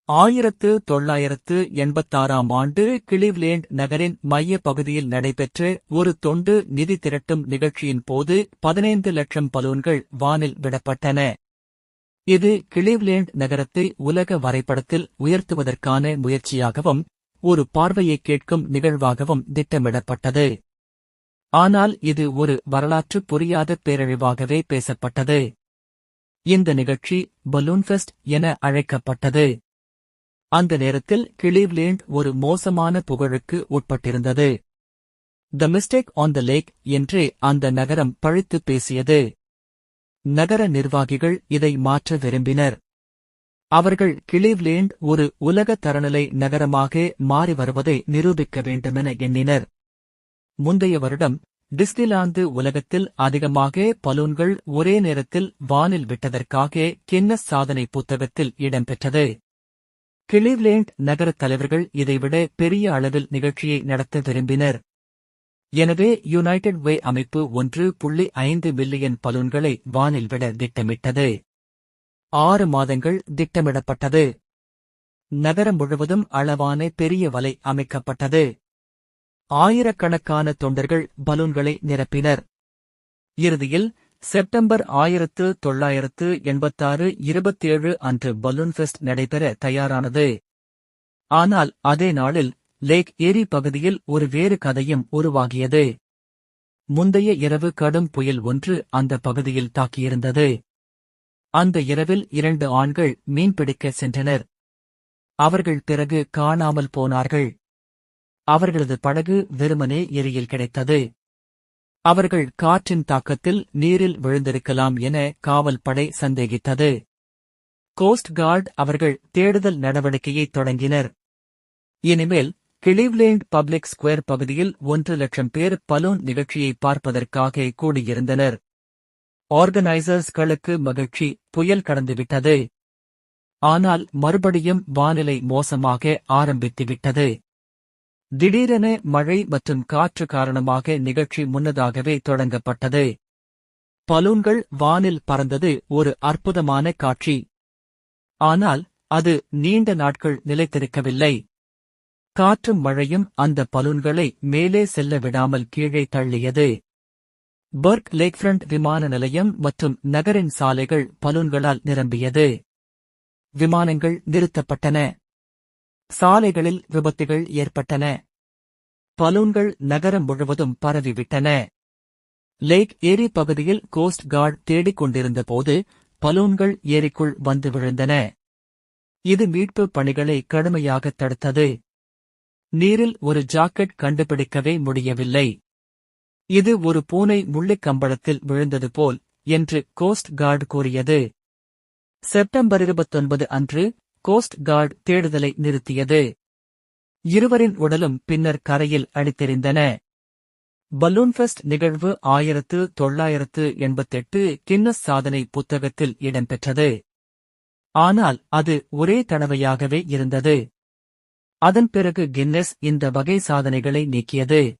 1986ஆம் ஆண்டு கிளீவ்லேண்ட் நகரின் மைய பகுதியில் நடைபெற்ற ஒரு தொண்டு நிதி திரட்டும் நிகழ்ச்சியின் போது 15 லட்சம் பலூன்கள் வானில் விடப்பட்டன. இது கிளீவ்லேண்ட் நகரத்தை உலக வரைபடத்தில் உயர்த்துவதற்கான முயற்சியாகவும் ஒரு பார்வையை கேட்கும் நிகழ்வாகவும் திட்டமிடப்பட்டது. ஆனால் இது ஒரு வரலாற்று புரியாத பேரழிவாகவே பேசப்பட்டது. இந்த நிகழ்ச்சி பலூன்ஃபெஸ்ட் என அழைக்கப்பட்டது. அந்த நேரத்தில் கிளீவ்லேண்ட் ஒரு மோசமான புகழுக்கு உட்பட்டிருந்தது. தி மிஸ்டேக் ஆன் தி லேக் என்றே அந்த நகரம் பழித்துப் பேசியது. நகர நிர்வாகிகள் இதை மாற்ற விரும்பினர். அவர்கள் கிளீவ்லேண்ட் ஒரு உலக தரநிலை நகரமாக மாறி வருவதை நிரூபிக்க வேண்டுமென எண்ணினர். முந்தைய வருடம் டிஸ்னிலாந்து உலகத்தில் அதிகமாக பலூன்கள் ஒரே நேரத்தில் வானில் விட்டதற்காக கின்னஸ் சாதனை புத்தகத்தில் இடம்பெற்றது. கிளீவ்லேண்ட் நகரத் தலைவர்கள் இதைவிட பெரிய அளவில் நிகழ்ச்சியை நடத்த விரும்பினர். எனவே யுனைடெட் வே அமைப்பு 1.5 மில்லியன் பலூன்களை வானில் விட திட்டமிட்டது. 6 மாதங்கள் திட்டமிடப்பட்டது. நகரம் முழுவதும் அளவான பெரிய வலை அமைக்கப்பட்டது. ஆயிரக்கணக்கான தொண்டர்கள் பலூன்களை நிரப்பினர். இறுதியில் செப்டம்பர் 1986 27 அன்று பலூன்ஃபெஸ்ட் நடைபெற தயாரானது. ஆனால் அதே நாளில் லேக் ஏரி பகுதியில் ஒரு வேறு கதையும் உருவாகியது. முந்தைய இரவு கடும் புயல் ஒன்று அந்த பகுதியில் தாக்கியிருந்தது. அந்த இரவில் 2 ஆண்கள் மீன்பிடிக்க சென்றனர். அவர்கள் பிறகு காணாமல் போனார்கள். அவர்களது படகு வெறுமனே ஏரியில் கிடைத்தது. அவர்கள் காற்றின் தாக்கத்தில் நீரில் விழுந்திருக்கலாம் என காவல் படை சந்தேகித்தது. கோஸ்ட் கார்டு அவர்கள் தேடுதல் நடவடிக்கையை தொடங்கினர். இனிமேல் கிளீவ்லேண்ட் பப்ளிக் ஸ்குவேர் பகுதியில் 1 லட்சம் பேர் பலூன் நிகழ்ச்சியை பார்ப்பதற்காக கூடியிருந்தனர். ஆர்கனைசர்ஸ்களுக்கு மகிழ்ச்சி, புயல் கடந்துவிட்டது. ஆனால் மறுபடியும் வானிலை மோசமாக ஆரம்பித்துவிட்டது. திடீரென மழை மற்றும் காற்று காரணமாக நிகழ்ச்சி முன்னதாகவே தொடங்கப்பட்டது. பலூன்கள் வானில் பறந்தது ஒரு அற்புதமான காட்சி. ஆனால் அது நீண்ட நாட்கள் நிலைத்திருக்கவில்லை. காற்றும் மழையும் அந்த பலூன்களை மேலே செல்ல விடாமல் கீழே தள்ளியது. பர்க் லேக்ஃப்ரண்ட் விமான நிலையம் மற்றும் நகரின் சாலைகள் பலூன்களால் நிரம்பியது. விமானங்கள் நிறுத்தப்பட்டன. சாலைகளில் விபத்துகள் ஏற்பட்டன. பலூன்கள் நகரம் முழுவதும் பரவிவிட்டன. லேக் ஏரி பகுதியில் கோஸ்ட் கார்டு தேடிக் கொண்டிருந்தபோது பலூன்கள் ஏரிக்குள் வந்து விழுந்தன. இது மீட்புப் பணிகளை கடுமையாகத் தடுத்தது. நீரில் ஒரு ஜாக்கெட் கண்டுபிடிக்கவே முடியவில்லை. இது ஒரு பூனை முள்ளிக் கம்பளத்தில் விழுந்தது போல் என்று கோஸ்ட் கார்டு கூறியது. செப்டம்பர் 29 அன்று கோஸ்ட் கார்டு தேடுதலை நிறுத்தியது. இருவரின் உடலும் பின்னர் கரையில் அடித்தெறிந்தன. பலூன்ஃபெஸ்ட் நிகழ்வு 1988 கின்னஸ் சாதனை புத்தகத்தில் இடம்பெற்றது. ஆனால் அது ஒரே தடவையாகவே இருந்தது. அதன் பிறகு கின்னஸ் இந்த வகை சாதனைகளை நீக்கியது.